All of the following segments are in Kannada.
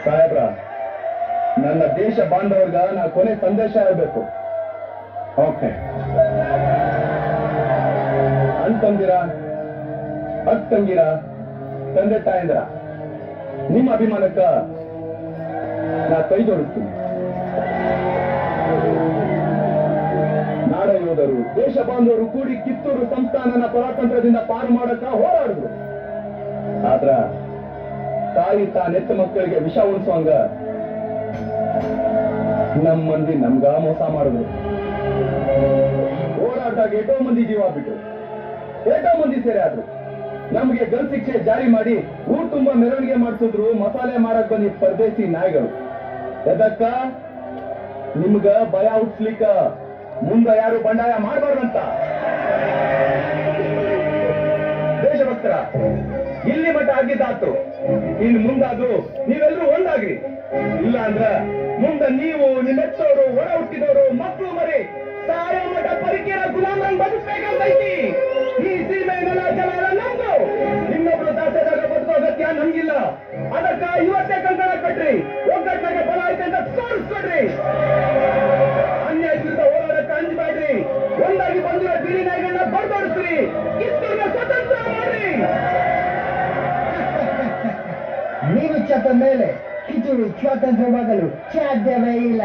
ಸಾಹೇಬ್ರ, ನನ್ನ ದೇಶ ಬಾಂಧವರ್ಗ ನಾ ಕೊನೆ ಸಂದೇಶ ಹೇಳ್ಬೇಕು. ಓಕೆ, ಅಂತಂದಿರ, ಅತ್ತಂಗಿರ, ತಂದೆ ತಾಯಂದಿರ, ನಿಮ್ಮ ಅಭಿಮಾನಕ್ಕ ನಾ ಕೈ ಜೋಡಿಸ್ತೀನಿ. ನಾಡ ಯೋಧರು, ದೇಶ ಬಾಂಧವರು ಕೂಡಿ ಕಿತ್ತೂರು ಸಂಸ್ಥಾನನ ಪರಾತಂತ್ರದಿಂದ ಪಾರು ಮಾಡಕ್ಕ ಹೋರಾಡಿದ್ರು. ಆದ್ರ ತಾಯಿ ತಾನೆತ್ತ ಮಕ್ಕಳಿಗೆ ವಿಷ ಉಣಿಸುವಂಗ ನಮ್ಮ ಮಂದಿ ನಮ್ಗ ಮೋಸ ಮಾಡಿದ್ರು. ಹೋರಾಟಾಗ ಎಷ್ಟೋ ಮಂದಿ ಜೀವ ಬಿಟ್ರು, ಎಷ್ಟೋ ಮಂದಿ ಸೇರೆ ಆದ್ರು. ನಮ್ಗೆ ಗಲ್ ಶಿಕ್ಷೆ ಜಾರಿ ಮಾಡಿ ಊರ್ ತುಂಬಾ ಮೆರವಣಿಗೆ ಮಾಡಿಸಿದ್ರು ಮಸಾಲೆ ಮಾರಕ್ ಬಂದಿ ಪರದೇಸಿ ನಾಯಿಗಳು. ಎದಕ್ಕ? ನಿಮ್ಗ ಭಯ ಹುಟ್ಸ್ಲಿಕ್ಕ, ಮುಂದ ಯಾರು ಬಂಡಾಯ ಮಾಡಬಾರ್ದಂತ. ದೇಶಭಕ್ತರ, ಇಲ್ಲಿ ಮಟ್ಟ ಆಗಿದ್ದಾತು, ಇನ್ನು ಮುಂದಾದ್ರೂ ನೀವೆಲ್ಲರೂ ಒಂದಾಗ್ರಿ. ಇಲ್ಲ ಅಂದ್ರ ಮುಂದ ನೀವು, ನಿಮ್ಮೆಚ್ಚೋರು, ಒಳ ಹುಟ್ಟಿದವರು, ಮಕ್ಕಳು ಮರಿ ಸಾಯೋ ಮಠ ಪರಿಕೇರ ಗುಲಾಮರಂಗ್ ಬದುಕ್ಬೇಕಂತೈತಿ. ಈ ಸೀಮೆ ನೆಲ ಜಲ ನಮ್ದು. ಇನ್ನೊಬ್ರು ದಾಸದಾಗ ಬದುಕೋ ಅಗತ್ಯ ನಮ್ಗಿಲ್ಲ. ಅದಕ್ಕ ಇವತ್ತೇ ಕಂಕಣ ಕಟ್ರಿ, ಒಗ್ಗಟ್ಟಿನಾಗ ಬಲ ಐತೆ ಅಂತ ತೋರಿಸ್ಕೊಡ್ರಿ. ಅನ್ಯಾಯ ವಿರುದ್ಧ ಹೋರಾಡಕ್ಕೆ ಅಂಜಬೇಡ್ರಿ. ಒಂದಾಗಿ ಬಂದಿರೋ ಬಿಳಿ ನಾಯಿಗಳನ್ನ ಬಡ್ದೋಡಿಸ್ರಿ. ಕಿತ್ತೂರಿನ ಸ್ವತಂತ್ರ ಮಾಡ್ರಿ. ನೀವು ಚತ್ತ ಮೇಲೆ ಕಿತ್ತೂರು ಸ್ವಾತಂತ್ರ್ಯವಾಗಲು ಸಾಧ್ಯವೇ ಇಲ್ಲ.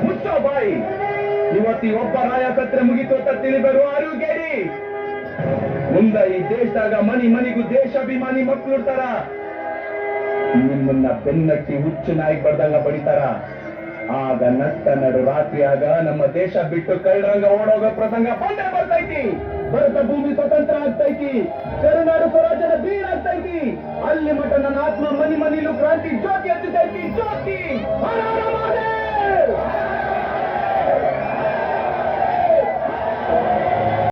ಮುಚ್ಚೋ ಬಾಯಿ. ಇವತ್ತು ಒಬ್ಬ ರಾಯ ಸತ್ರೆ ಮುಗಿತು ಅಂತ ತಿಳಿಬರು ಆರೋಗ್ಯರಿ. ಮುಂದ ಈ ದೇಶದಾಗ ಮನಿ ಮನಿಗೂ ದೇಶಾಭಿಮಾನಿ ಮಕ್ಕಳು ಇರ್ತಾರ. ನಿಮ್ಮನ್ನ ಬೆನ್ನಟ್ಟಿ ಹುಚ್ಚು ನಾಯಿ ಬಡ್ದಂಗ ಬಡಿತಾರ. ಆಗ ನಟ್ಟ ನಡು ರಾತ್ರಿಯಾಗ ನಮ್ಮ ದೇಶ ಬಿಟ್ಟು ಕಳ್ಳರಂಗ ಓಡೋಗೋ ಪ್ರಸಂಗ ಬಂದೇ ಬರ್ತೈತಿ. ಭರತ ಭೂಮಿ ಸ್ವತಂತ್ರ ಆಗ್ತೈತಿ. ಕರುನಾಡು ಸ್ವರಾಜ್ಯದ ಬೀಳಾಗ್ತೈತಿ. ಅಲ್ಲಿ ಮಠ ನನ್ನ ಆತ್ಮ ಮನಿ ಮನಿಲೂ ಕ್ರಾಂತಿ ಜ್ಯೋತಿ ಹಚ್ಚತೈತಿ. ಜ್ಯೋತಿ